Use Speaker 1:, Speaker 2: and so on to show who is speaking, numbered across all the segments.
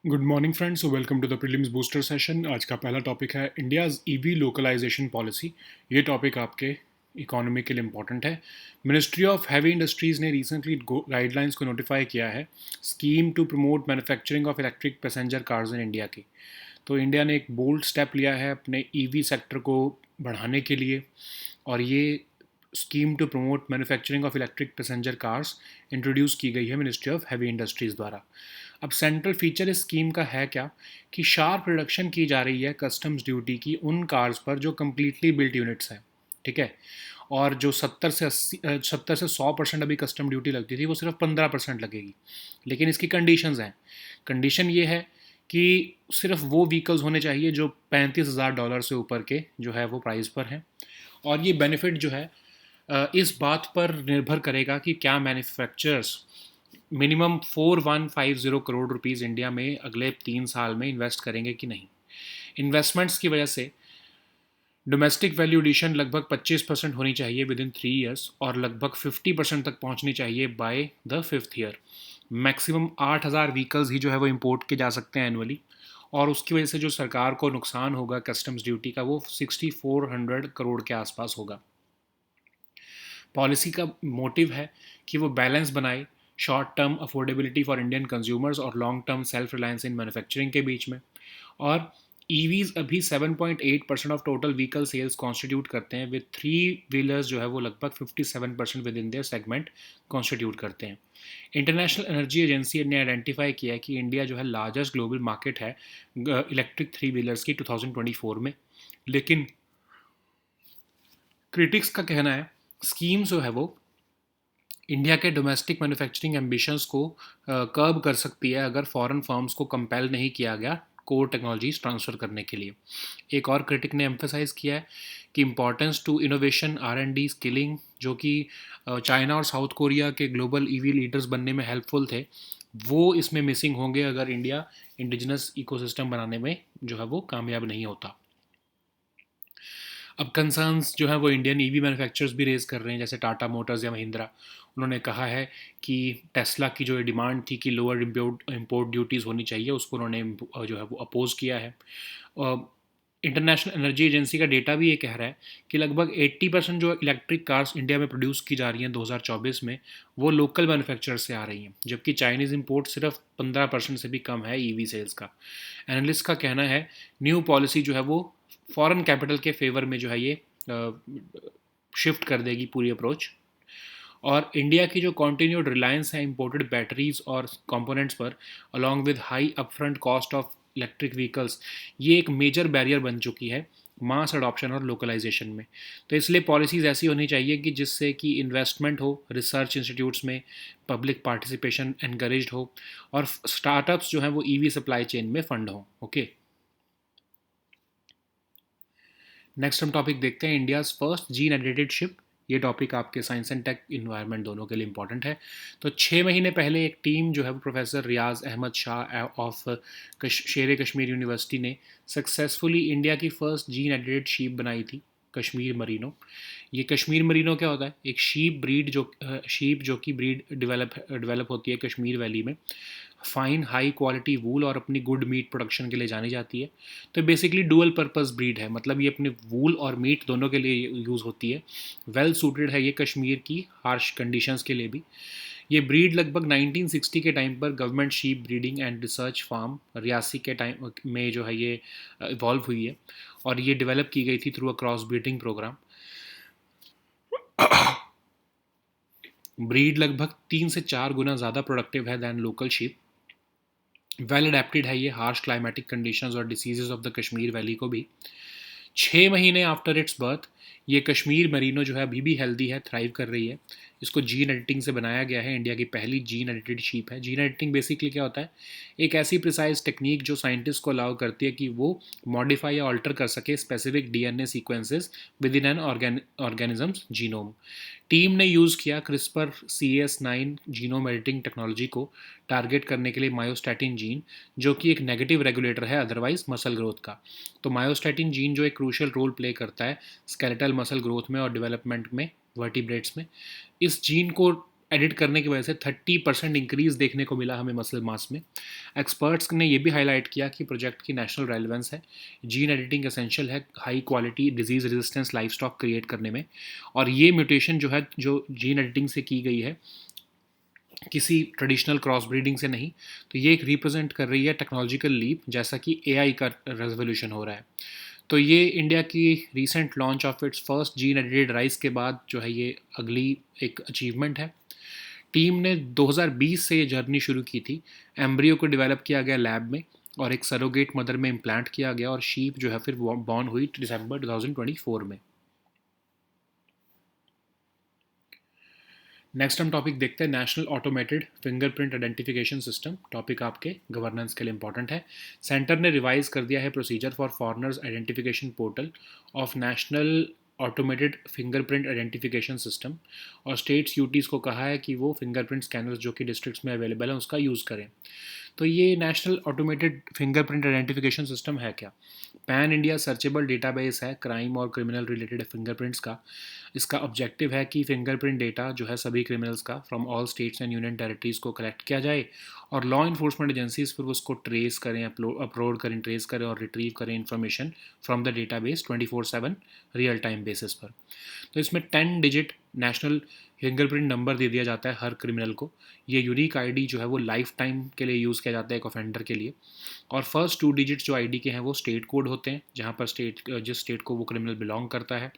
Speaker 1: Good morning friends, welcome to the prelims booster session. आज का पहला टॉपिक है इंडियाज़ ईवी लोकलाइजेशन पॉलिसी। ये टॉपिक आपके इकोनॉमी के लिए इम्पॉर्टेंट है। मिनिस्ट्री ऑफ हैवी इंडस्ट्रीज़ ने रिसेंटली गाइडलाइंस को नोटिफाई किया है, scheme to promote manufacturing of electric passenger cars in India की। तो इंडिया ने एक बोल्ड स्टेप लिया है अपने ईवी सेक्टर को बढ़ाने के लिए, और ये scheme to promote manufacturing of electric passenger cars introduce की गई है मिनिस्ट्री ऑफ हैवी इंडस्ट्रीज़ द्वारा। अब सेंट्रल फीचर इस स्कीम का है क्या कि शार्प रिडक्शन की जा रही है कस्टम्स ड्यूटी की उन कार्स पर जो कम्प्लीटली बिल्ट यूनिट्स हैं, ठीक है। और जो 70 से 100% अभी कस्टम ड्यूटी लगती थी, वो सिर्फ 15% लगेगी। लेकिन इसकी कंडीशंस हैं। कंडीशन ये है कि सिर्फ वो व्हीकल्स होने चाहिए जो $35,000 से ऊपर के जो है वो प्राइस पर हैं। और ये बेनिफिट जो है इस बात पर निर्भर करेगा कि क्या manufacturers minimum 4150 crore rupees India में अगले 3 साल में इन्वेस्ट करेंगे कि नहीं। इन्वेस्टमेंट्स की वजह से डोमेस्टिक वैल्यू एडिशन लगभग 25% होनी चाहिए विद इन 3 ईयर्स, और लगभग 50% तक पहुंचनी चाहिए by the 5th year. Maximum 8,000 vehicles ही जो है वो इम्पोर्ट के जा सकते हैं एनुअली। और उसकी वजह से जो सरकार को नुकसान होगा कस्टम्स ड्यूटी का, वो 6400 करोड़ के आसपास होगा। पॉलिसी का मोटिव है कि वो बैलेंस बनाए short term affordability for Indian consumers और long term self reliance in manufacturing के बीच में। और ईवीज अभी 7.8% of total vehicle sales constitute करते हैं, विद थ्री व्हीलर्स जो है वो लगभग 57% with in their segment constitute करते हैं। इंटरनेशनल एनर्जी एजेंसी ने आइडेंटिफाई किया है कि इंडिया जो है लार्जेस्ट ग्लोबल मार्केट है इलेक्ट्रिक थ्री व्हीलर्स की 2024 में। लेकिन क्रिटिक्स का कहना है स्कीम जो है वो इंडिया के डोमेस्टिक मैन्युफैक्चरिंग एम्बिशंस को कर्ब कर सकती है अगर फॉरेन फर्म्स को कंपेल नहीं किया गया कोर टेक्नोलॉजीज ट्रांसफ़र करने के लिए। एक और क्रिटिक ने एम्फेसाइज किया है कि importance to innovation R&D skilling, जो कि चाइना और साउथ कोरिया के ग्लोबल ईवी लीडर्स बनने में हेल्पफुल थे, वो इसमें मिसिंग होंगे अगर इंडिया इंडिजिनस इकोसिस्टम बनाने में जो है वो कामयाब नहीं होता। अब कंसर्न्स जो है वो इंडियन ईवी मैन्युफैक्चरर्स भी रेज़ कर रहे हैं, जैसे टाटा मोटर्स या महिंद्रा। उन्होंने कहा है कि टेस्ला की जो डिमांड थी कि लोअर इम्पोर्ट ड्यूटीज़ होनी चाहिए, उसको उन्होंने जो है वो अपोज़ किया है। इंटरनेशनल एनर्जी एजेंसी का डेटा भी ये कह रहा है कि लगभग 80% जो इलेक्ट्रिक कार्स इंडिया में प्रोड्यूस की जा रही हैं 2024 में, वो लोकल मैन्युफैक्चरर से आ रही हैं, जबकि चाइनीज़ इंपोर्ट सिर्फ 15% से भी कम है ईवी सेल्स का। एनालिस्ट का कहना है न्यू पॉलिसी जो है वो फॉरेन कैपिटल के फेवर में जो है ये शिफ्ट कर देगी पूरी अप्रोच। और इंडिया की जो कॉन्टीन्यूड रिलायंस है इंपोर्टेड बैटरीज और कंपोनेंट्स पर, along with high upfront cost of electric vehicles, ये एक मेजर बैरियर बन चुकी है मास अडॉप्शन और लोकलाइजेशन में। तो इसलिए पॉलिसीज़ ऐसी होनी चाहिए कि जिससे कि इन्वेस्टमेंट हो, रिसर्च इंस्टीट्यूट्स में पब्लिक पार्टिसिपेशन एनकरेज्ड हो, और स्टार्टअप्स जो हैं वो ईवी सप्लाई चेन में फंड हो। ओके, नेक्स्ट हम टॉपिक देखते हैं India's first gene edited ship. ये टॉपिक आपके साइंस एंड टेक इन्वायरमेंट दोनों के लिए इंपॉर्टेंट है। तो 6 महीने पहले एक टीम जो है वो professor Riyaz Ahmad Shah of Sher Kashmir university ने सक्सेसफुली इंडिया की फर्स्ट जीन एडिटेड शीप बनाई थी, कश्मीर मरीनो। ये कश्मीर मरीनो क्या होता है? एक शीप जो कि ब्रीड डेवलप होती है कश्मीर वैली में, फाइन हाई क्वालिटी वूल और अपनी गुड मीट प्रोडक्शन के लिए जानी जाती है। तो बेसिकली डुअल पर्पस ब्रीड है, मतलब ये अपने वूल और मीट दोनों के लिए यूज़ होती है। वेल सूटेड है ये कश्मीर की हार्श कंडीशंस के लिए भी। ये ब्रीड लगभग 1960 के टाइम पर government sheep breeding and research farm Reasi के टाइम में जो है ये इवॉल्व हुई है, और ये डेवलप की गई थी through a cross breeding programme. Breed लगभग 3 से 4 गुना ज़्यादा प्रोडक्टिव है than local sheep. Well adapted है ये हार्श क्लाइमेटिक कंडीशंस और diseases of the Kashmir valley को भी। 6 महीने आफ्टर इट्स बर्थ ये कश्मीर मरीनो जो है अभी भी हेल्दी है, थ्राइव कर रही है। इसको जीन एडिटिंग से बनाया गया है, इंडिया की पहली जीन एडिटेड शीप है। जीन एडिटिंग बेसिकली क्या होता है? एक ऐसी प्रिसाइज टेक्निक जो साइंटिस्ट को अलाउ करती है कि वो मॉडिफाई या ऑल्टर कर सके specific DNA sequences within an organism's genome. Team ने यूज़ किया CRISPR CS9 genome editing technology को टारगेट करने के लिए मायोस्टैटिन जीन, जो कि एक नेगेटिव रेगुलेटर है अदरवाइज मसल ग्रोथ का। तो मायोस्टैटिन जीन जो एक क्रूशियल रोल प्ले करता है स्केलेटल मसल ग्रोथ में और डेवलपमेंट में वर्टिब्रेट्स में। इस जीन को एडिट करने की वजह से 30% इंक्रीज़ देखने को मिला हमें मसल मास में। एक्सपर्ट्स ने ये भी हाईलाइट किया कि प्रोजेक्ट की नेशनल रेलेवेंस है, जीन एडिटिंग एसेंशियल है high quality disease resistance life stock create करने में, और ये म्यूटेशन जो है जो जीन एडिटिंग से की गई है किसी ट्रेडिशनल क्रॉस ब्रीडिंग से नहीं, तो ये एक रिप्रेजेंट कर रही है टेक्नोलॉजिकल लीप, जैसा कि एआई का रेवोल्यूशन हो रहा है। तो ये इंडिया की recent launch of its first gene edited rice के बाद जो है ये अगली एक अचीवमेंट है। टीम ने 2020 से ये जर्नी शुरू की थी। एम्ब्रियो को डेवलप किया गया लैब में और एक सरोगेट मदर में इम्प्लांट किया गया, और शीप जो है फिर बॉर्न हुई दिसंबर 2024 में। नेक्स्ट हम टॉपिक देखते हैं national automated fingerprint identification system. Topic आपके गवर्नेंस के लिए इंपॉर्टेंट है। सेंटर ने रिवाइज कर दिया है procedure for foreigners identification portal of national automated fingerprint identification system, और स्टेट्स यूटीज़ को कहा है कि वो फिंगरप्रिंट स्कैनर्स जो कि डिस्ट्रिक्ट्स में अवेलेबल हैं उसका यूज़ करें। तो ये national automated fingerprint identification system है क्या? पैन इंडिया सर्चेबल डेटाबेस है क्राइम और क्रिमिनल रिलेटेड फिंगरप्रिंट्स का। इसका ऑब्जेक्टिव है कि फिंगरप्रिंट डेटा जो है सभी क्रिमिनल्स का from all states and union territories को कलेक्ट किया जाए, और लॉ इन्फोर्समेंट एजेंसीज फिर उसको ट्रेस करें, अपलोड करें, ट्रेस करें और रिट्रीव करें information from the database 24/7 real time basis पर। तो इसमें 10 डिजिट नेशनल फिंगरप्रिंट नंबर दे दिया जाता है हर क्रिमिनल को। ये यूनिक आईडी जो है वो लाइफ टाइम के लिए यूज़ किया जाता है एक ऑफेंडर के लिए। और फर्स्ट 2 डिजिट्स जो आईडी के हैं वो स्टेट कोड होते हैं, जहाँ पर जिस स्टेट को वो क्रिमिनल बिलोंग करता है।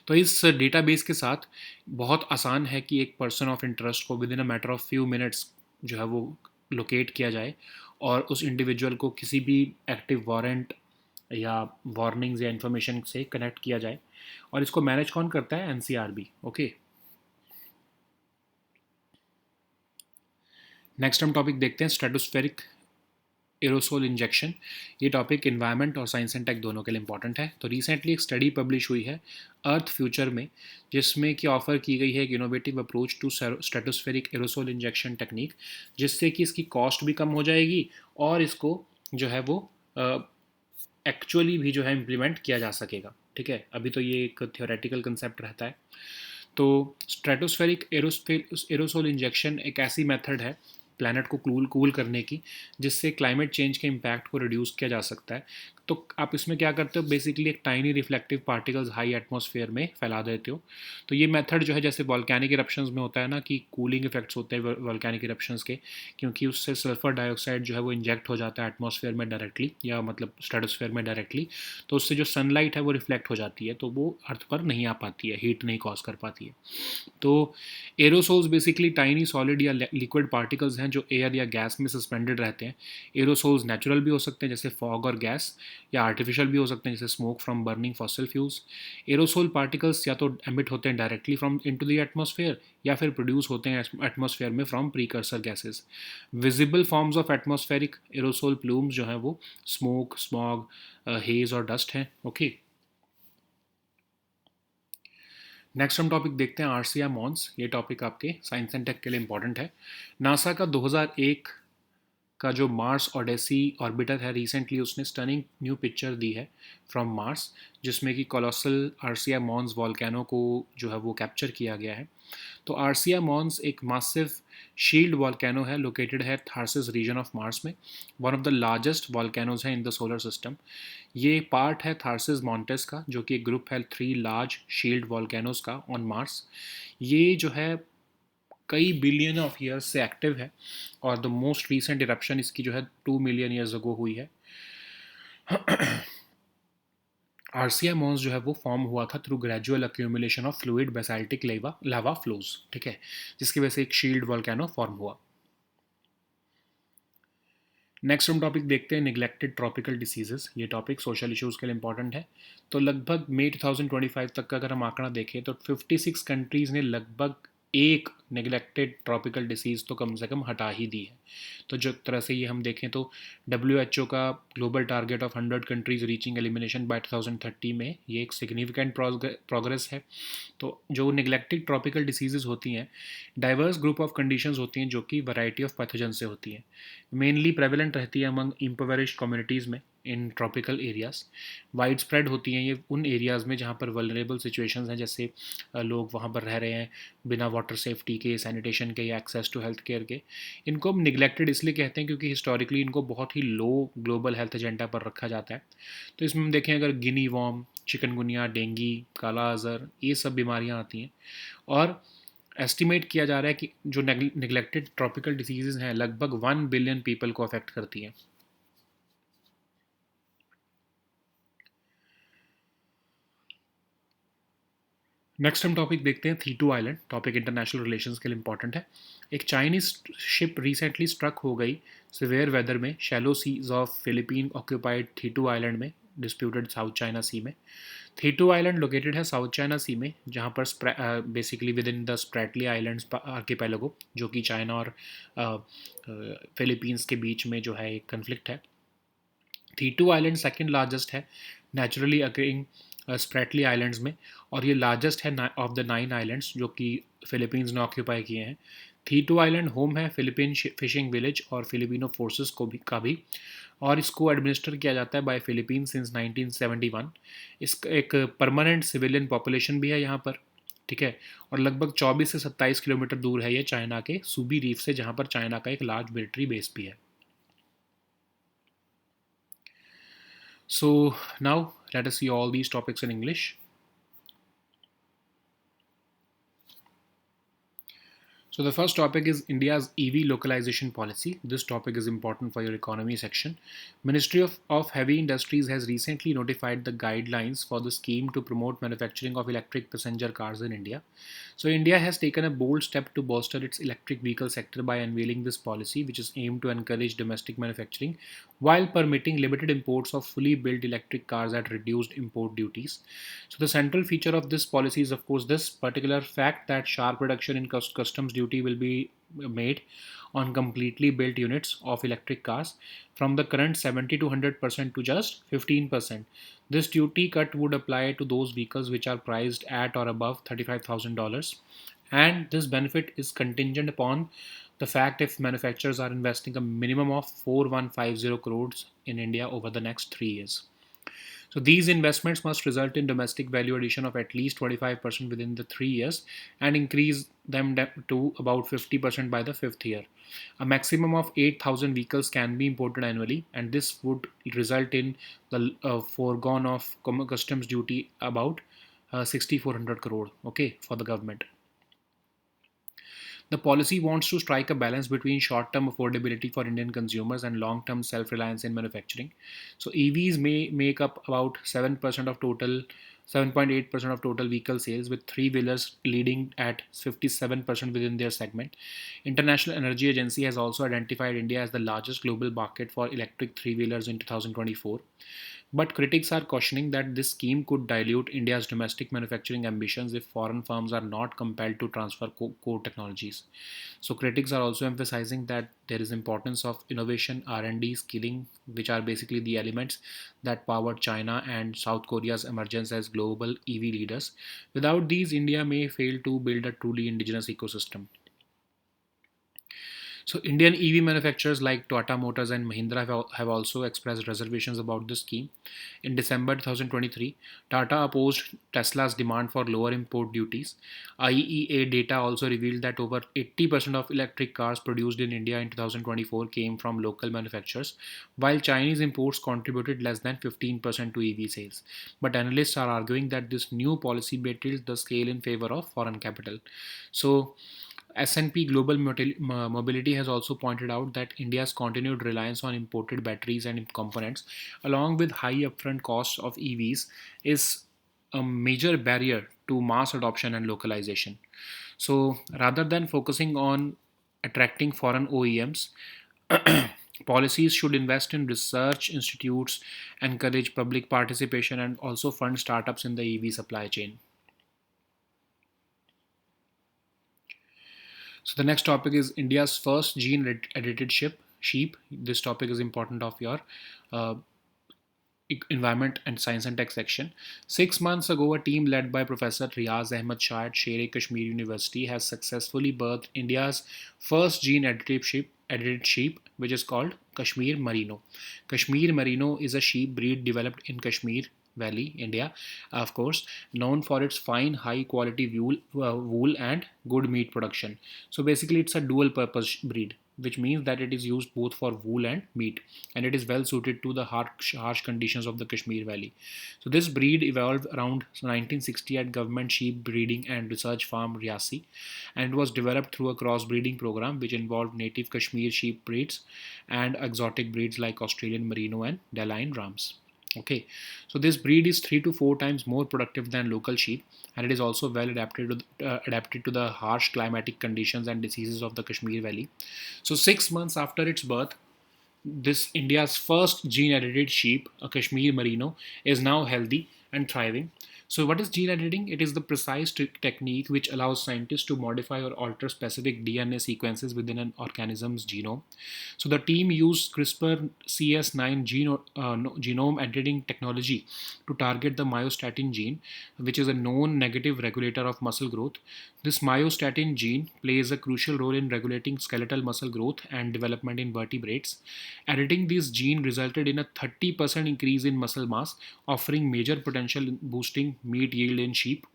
Speaker 1: तो इस डेटाबेस के साथ बहुत आसान है कि एक पर्सन ऑफ इंटरेस्ट को with in a matter of few minutes जो है वो लोकेट किया जाए, और उस इंडिविजुअल को किसी भी एक्टिव वारंट या वार्निंग्स या इन्फॉर्मेशन से कनेक्ट किया जाए। और इसको मैनेज कौन करता है? एनसीआरबी। ओके, नेक्स्ट हम टॉपिक देखते हैं स्ट्रेटोस्फेरिक एरोसोल इंजेक्शन। ये टॉपिक इन्वायरमेंट और साइंस एंड टेक दोनों के लिए इंपॉर्टेंट है। तो रिसेंटली एक स्टडी पब्लिश हुई है अर्थ फ्यूचर में, जिसमें कि ऑफर की गई है एक innovative approach to stratospheric aerosol injection technique, जिससे कि इसकी कॉस्ट भी कम हो जाएगी और इसको जो है वो एक्चुअली भी जो है इम्प्लीमेंट किया जा सकेगा। ठीक है, अभी तो ये एक थियोरेटिकल कंसेप्ट रहता है। तो स्ट्रेटोस्फेरिक एरोसोल इंजेक्शन एक ऐसी मेथड है प्लैनेट को कूल करने की, जिससे क्लाइमेट चेंज के इम्पैक्ट को रिड्यूस किया जा सकता है। तो आप इसमें क्या करते हो? बेसिकली एक tiny reflective particles high atmosphere में फैला देते हो। तो ये मेथड जो है जैसे वॉल्केनिक इरप्शंस में होता है ना कि कूलिंग इफेक्ट्स होते हैं वॉल्केनिक इरप्शंस के, क्योंकि उससे सल्फर डाइऑक्साइड जो है वो इंजेक्ट हो जाता है एटमॉस्फेयर में डायरेक्टली, या मतलब स्ट्रेटोस्फेयर में डायरेक्टली। तो उससे जो सनलाइट है वो रिफ्लेक्ट हो जाती है, तो वो अर्थ पर नहीं आ पाती है, हीट नहीं कॉज कर पाती है। तो एरोसोल्स बेसिकली टाइनी सॉलिड या लिक्विड पार्टिकल्स हैं जो एयर या गैस में सस्पेंडेड रहते हैं। एरोसोल्स नेचुरल भी हो सकते हैं जैसे फॉग और गैस, या आर्टिफिशियल भी हो सकते हैं जैसे smoke from burning fossil fuels. Aerosol particles या तो एमिट होते हैं directly from into the atmosphere, या फिर प्रोड्यूस होते हैं एटमॉस्फेयर में from precursor gases. Visible forms of atmospheric aerosol plumes जो हैं वो स्मोक, स्मॉग, हेज और डस्ट हैं। ओके, नेक्स्ट हम टॉपिक देखते हैं आरसीएम मॉन्स। ये टॉपिक आपके साइंस एंड टेक के लिए इंपॉर्टेंट है। नासा का 2001 का जो मार्स ओडेसी ऑर्बिटर है, रिसेंटली उसने स्टनिंग न्यू पिक्चर दी है फ्रॉम मार्स, जिसमें कि कोलोसल आरसीएम मॉन्स वॉल्केनो को जो है वो कैप्चर किया गया है। तो आरसिया मॉन्स एक मासिव शील्ड वॉल्केनो है, लोकेटेड है थार्सिस रीजन ऑफ मार्स में। One of the largest volcanoes है इन द सोलर सिस्टम। ये पार्ट है थार्सिस मॉन्टेस का, जो कि एक ग्रुप है 3 लार्ज शील्ड वॉल्केनोज का ऑन मार्स। ये जो है कई बिलियन ऑफ ईयर्स से एक्टिव है, और द मोस्ट रीसेंट इरप्शन इसकी जो है 2 मिलियन ईयर्स अगो हुई है। आरसीआई मॉन्स जो है वो फॉर्म हुआ था through gradual accumulation of fluid basaltic lava flows. ठीक है, जिसकी वजह से एक शील्ड वॉल्केनो फॉर्म हुआ। नेक्स्ट हम टॉपिक देखते हैं निगलेक्टेड ट्रॉपिकल डिसीजेस। ये टॉपिक सोशल इश्यूज़ के लिए इंपॉर्टेंट है। तो लगभग मई 2025 तक का अगर हम आंकड़ा देखें तो 56 कंट्रीज़ ने लगभग एक नेगलेक्टेड ट्रॉपिकल डिसीज़ तो कम से कम हटा ही दी है। तो जो तरह से ये हम देखें तो WHO का global target of 100 countries reaching elimination by 2030 में ये एक सिग्निफिकेंट प्रोग्रेस है। तो जो निगलेक्टेड ट्रॉपिकल डिसीजेज़ होती हैं, डाइवर्स ग्रुप ऑफ कंडीशंस होती हैं जो कि वैरायटी ऑफ पैथोजन से होती हैं। मेनली प्रेवलेंट रहती है अमंग इम्पोवरिश्ड कम्युनिटीज़ में, in tropical areas. Wide spread होती हैं ये उन एरियाज़ में जहाँ पर वल्नरेबल सिचुएशंस हैं, जैसे लोग वहाँ पर रह रहे हैं बिना वाटर सेफ्टी के, सैनिटेशन के या एक्सेस टू हेल्थ केयर के। इनको हम निगलेक्टेड इसलिए कहते हैं क्योंकि हिस्टोरिकली इनको बहुत ही लो ग्लोबल हेल्थ एजेंडा पर रखा जाता है। तो इसमें हम देखें, अगर गिनी वॉर्म, चिकनगुनिया, डेंगी, काला अज़र, ये सब बीमारियाँ आती हैं। और एस्टिमेट किया जा रहा है कि जो निगलेक्टेड ट्रॉपिकल डिसीजेज हैं लगभग 1 बिलियन पीपल को अफेक्ट करती हैं। नेक्स्ट हम टॉपिक देखते हैं थीटू आइलैंड। टॉपिक इंटरनेशनल रिलेशंस के लिए इंपॉर्टेंट है। एक चाइनीज शिप रिसेंटली स्ट्रक हो गई सिवियर वेदर में shallow seas off Philippine occupied Thitu island में, डिस्प्यूटेड साउथ चाइना सी में। थीटू आइलैंड लोकेटेड है साउथ चाइना सी में, जहाँ पर basically within the Spratly islands archipelago, जो कि चाइना और फिलीपींस के बीच में जो है एक कन्फ्लिक्ट है। थीटू आइलैंड सेकंड लार्जेस्ट है नेचुरली अकरिंग स्प्रैटली आइलैंड्स में, और ये लार्जेस्ट है ऑफ द 9 आइलैंड्स जो कि फिलीपींस ने ऑक्यूपाई किए हैं। थीटू आइलैंड होम है फिलीपीन फिशिंग विलेज और फिलिपिनो फोर्सेस को भी का भी, और इसको एडमिनिस्टर किया जाता है बाय फिलीपीन सिंस 1971। इसका एक परमानेंट सिविलियन पॉपुलेशन भी है यहाँ पर, ठीक है। और लगभग 24 से 27 किलोमीटर दूर है ये चाइना के सूबी रीफ से, जहाँ पर चाइना का एक लार्ज मिलिट्री बेस भी है। So now let us see all these topics in English. So the first topic is India's EV localization policy. This topic is important for your economy section. Ministry of Heavy Industries has recently notified the guidelines for the scheme to promote manufacturing of electric passenger cars in India. So India has taken a bold step to bolster its electric vehicle sector by unveiling this policy, which is aimed to encourage domestic manufacturing while permitting limited imports of fully built electric cars at reduced import duties. So the central feature of this policy is, of course, this particular fact that sharp reduction in customs duty will be made on completely built units of electric cars from the current 70 to 100% to just 15%. This duty cut would apply to those vehicles which are priced at or above $35,000, and this benefit is contingent upon the fact if manufacturers are investing a minimum of 4150 crores in India over the next 3 years. So these investments must result in domestic value addition of at least 25% within the 3 years and increase them to about 50% by the 5th year. A maximum of 8,000 vehicles can be imported annually, and this would result in the foregone of customs duty about 6,400 crore, okay, for the government. The policy wants to strike a balance between short term affordability for Indian consumers and long term self reliance in manufacturing. So, EVs may make up about 7% of total. 7.8% of total vehicle sales, with three wheelers leading at 57% within their segment. International Energy Agency has also identified India as the largest global market for electric three wheelers in 2024. But critics are cautioning that this scheme could dilute India's domestic manufacturing ambitions if foreign firms are not compelled to transfer core technologies. So critics are also emphasizing that there is importance of innovation, R&D, skilling, which are basically the elements that powered China and South Korea's emergence as global EV leaders. Without these, India may fail to build a truly indigenous ecosystem. So Indian EV manufacturers like Tata Motors and Mahindra have also expressed reservations about this scheme. In December 2023, Tata opposed Tesla's demand for lower import duties. IEA data also revealed that over 80% of electric cars produced in India in 2024 came from local manufacturers, while Chinese imports contributed less than 15% to EV sales. But analysts are arguing that this new policy tilts the scale in favor of foreign capital. So S&P Global Mobility has also pointed out that India's continued reliance on imported batteries and components, along with high upfront costs of EVs, is a major barrier to mass adoption and localization. So, rather than focusing on attracting foreign OEMs, policies should invest in research institutes, encourage public participation, and also fund startups in the EV supply chain. So the next topic is India's first gene-edited sheep. This topic is important of your uh, environment and science and tech section. 6 months ago, a team led by Professor Riaz Ahmed Shah at Sher-e-Kashmir University has successfully birthed India's first gene-edited sheep. edited sheep, which is called Kashmir Merino. Kashmir Merino is a sheep breed developed in Kashmir Valley, India, of course, known for its fine, high quality wool and good meat production. So basically, it's a dual purpose breed, which means that it is used both for wool and meat, and it is well suited to the harsh conditions of the Kashmir Valley. So this breed evolved around 1960 at Government Sheep Breeding and Research Farm Riasi, and was developed through a crossbreeding program which involved native Kashmir sheep breeds and exotic breeds like Australian Merino and Deline Rams. Okay, so this breed is 3 to 4 times more productive than local sheep, and it is also well adapted to the harsh climatic conditions and diseases of the Kashmir Valley. So 6 months after its birth, this India's first gene edited sheep, a Kashmir Merino, is now healthy and thriving. So, what is gene editing? It is the precise technique which allows scientists to modify or alter specific DNA sequences within an organism's genome. So, the team used CRISPR Cas9 genome editing technology to target the myostatin gene, which is a known negative regulator of muscle growth. This myostatin gene plays a crucial role in regulating skeletal muscle growth and development in vertebrates. Editing this gene resulted in a 30% increase in muscle mass, offering major potential in boosting meat yield in sheep.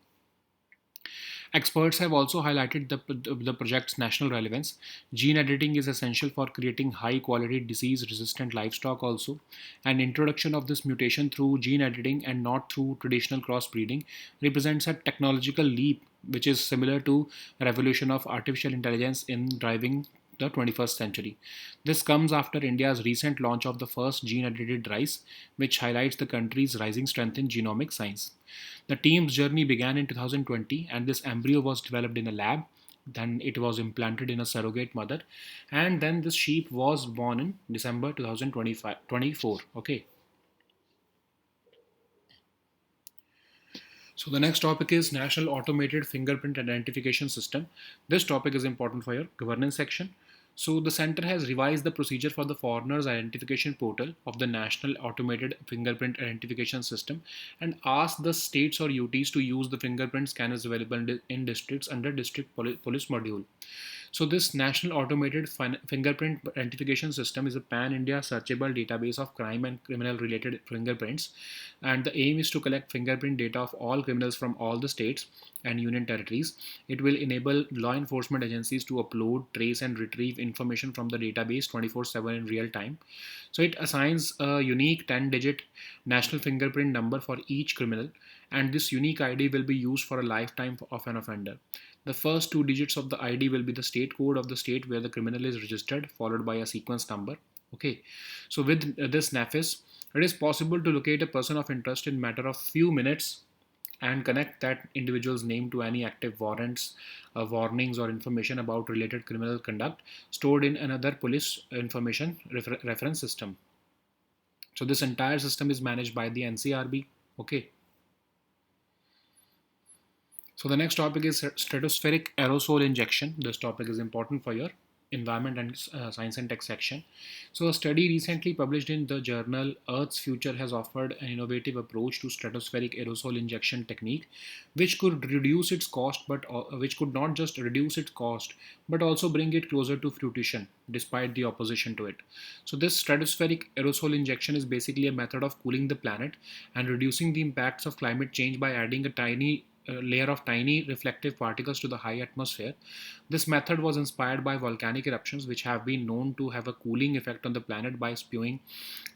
Speaker 1: Experts have also highlighted the project's national relevance. Gene editing is essential for creating high quality disease resistant livestock, also. And introduction of this mutation through gene editing and not through traditional crossbreeding represents a technological leap which is similar to revolution of artificial intelligence in driving the 21st century. This comes after India's recent launch of the first gene edited rice, which highlights the country's rising strength in genomic science. The team's journey began in 2020, and this embryo was developed in a lab. Then it was implanted in a surrogate mother, and then this sheep was born in December 2024. Okay. So the next topic is National Automated Fingerprint Identification System. This topic is important for your governance section. So the center has revised the procedure for the foreigners identification portal of the National Automated Fingerprint Identification System and asked the states or UTs to use the fingerprint scanners available in districts under district police module. So this National Automated Fingerprint Identification System is a pan-India searchable database of crime and criminal-related fingerprints, and the aim is to collect fingerprint data of all criminals from all the states and union territories. It will enable law enforcement agencies to upload, trace, and retrieve information from the database 24/7 in real time. So it assigns a unique 10-digit national fingerprint number for each criminal, and this unique ID will be used for a lifetime of an offender. The first 2 digits of the ID will be the state code of the state where the criminal is registered, followed by a sequence number. Okay, so with this NAFIS, it is possible to locate a person of interest in matter of few minutes and connect that individual's name to any active warrants, warnings, or information about related criminal conduct stored in another police information reference system. So this entire system is managed by the NCRB. Okay. So the next topic is stratospheric aerosol injection. This topic is important for your environment and science and tech section. So a study recently published in the journal Earth's Future has offered an innovative approach to stratospheric aerosol injection technique, which could reduce its cost, but which could not just reduce its cost, but also bring it closer to fruition, despite the opposition to it. So this stratospheric aerosol injection is basically a method of cooling the planet and reducing the impacts of climate change by adding a tiny layer of tiny reflective particles to the high atmosphere. This method was inspired by volcanic eruptions, which have been known to have a cooling effect on the planet by spewing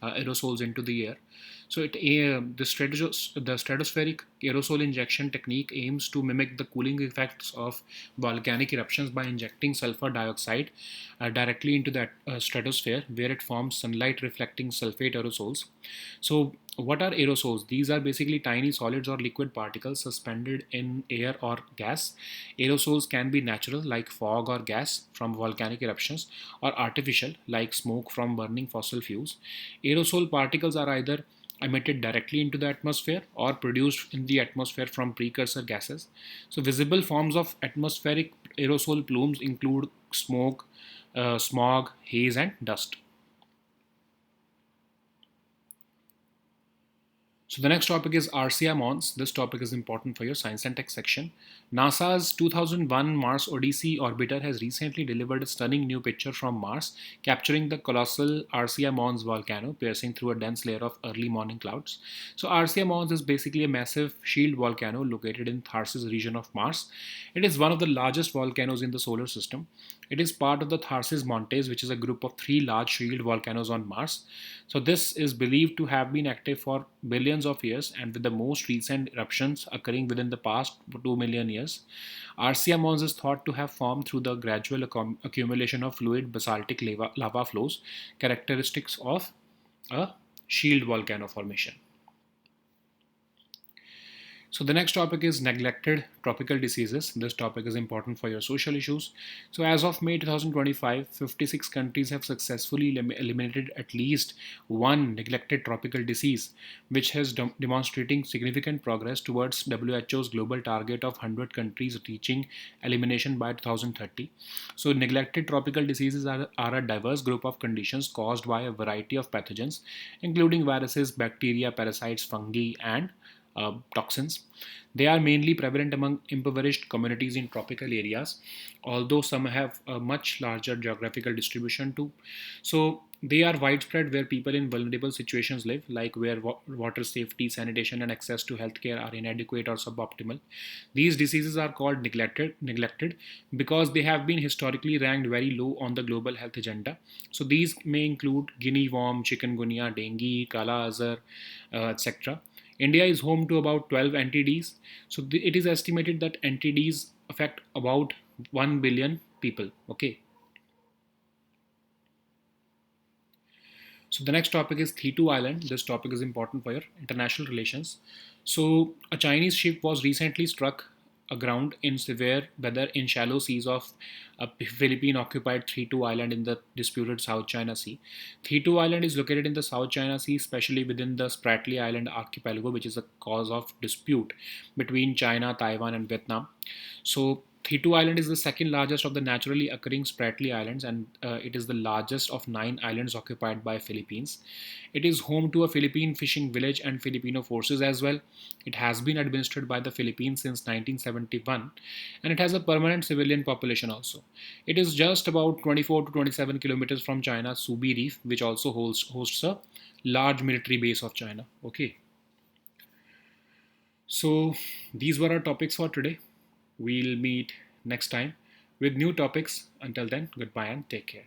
Speaker 1: aerosols into the air. So, the stratospheric aerosol injection technique aims to mimic the cooling effects of volcanic eruptions by injecting sulfur dioxide directly into the stratosphere, where it forms sunlight reflecting sulfate aerosols. So, what are aerosols? These are basically tiny solids or liquid particles suspended in air or gas. Aerosols can be natural, like fog or gas from volcanic eruptions, or artificial, like smoke from burning fossil fuels. Aerosol particles are either emitted directly into the atmosphere or produced in the atmosphere from precursor gases. So, visible forms of atmospheric aerosol plumes include smoke, smog, haze, and dust. So the next topic is RCA Mons. This topic is important for your science and tech section. NASA's 2001 Mars Odyssey orbiter has recently delivered a stunning new picture from Mars, capturing the colossal RCA Mons volcano piercing through a dense layer of early morning clouds. So RCA Mons is basically a massive shield volcano located in Tharsis region of Mars. It is one of the largest volcanoes in the solar system. It is part of the Tharsis Montes, which is a group of three large shield volcanoes on Mars. So this is believed to have been active for billions of years, and with the most recent eruptions occurring within the past 2 million years. RCA Mons is thought to have formed through the gradual accumulation of fluid basaltic lava flows, characteristics of a shield volcano formation. So the next topic is neglected tropical diseases. This topic is important for your social issues. So as of May 2025, 56 countries have successfully eliminated at least one neglected tropical disease, which has demonstrating significant progress towards WHO's global target of 100 countries reaching elimination by 2030. So neglected tropical diseases are a diverse group of conditions caused by a variety of pathogens, including viruses, bacteria, parasites, fungi, and toxins. They are mainly prevalent among impoverished communities in tropical areas, although some have a much larger geographical distribution too. So they are widespread where people in vulnerable situations live, like where water safety, sanitation, and access to healthcare are inadequate or suboptimal. These diseases are called neglected because they have been historically ranked very low on the global health agenda. So these may include guinea worm, chikungunya, dengue, kala azar, etc. India is home to about 12 NTDs. So it is estimated that NTDs affect about 1 billion people. Okay. So the next topic is Thitu Island. This topic is important for your international relations. So a Chinese ship was recently struck aground in severe weather in shallow seas of a Philippine-occupied Thitu Island in the disputed South China Sea. Thitu Island is located in the South China Sea, especially within the Spratly Island archipelago, which is a cause of dispute between China, Taiwan, and Vietnam. So Thitu Island is the second largest of the naturally occurring Spratly Islands, and it is the largest of 9 islands occupied by Philippines. It is home to a Philippine fishing village and Filipino forces as well. It has been administered by the Philippines since 1971, and it has a permanent civilian population also. It is just about 24 to 27 kilometers from China's Subi Reef, which also hosts a large military base of China. Okay, so these were our topics for today. We'll meet next time with new topics. Until then, goodbye and take care.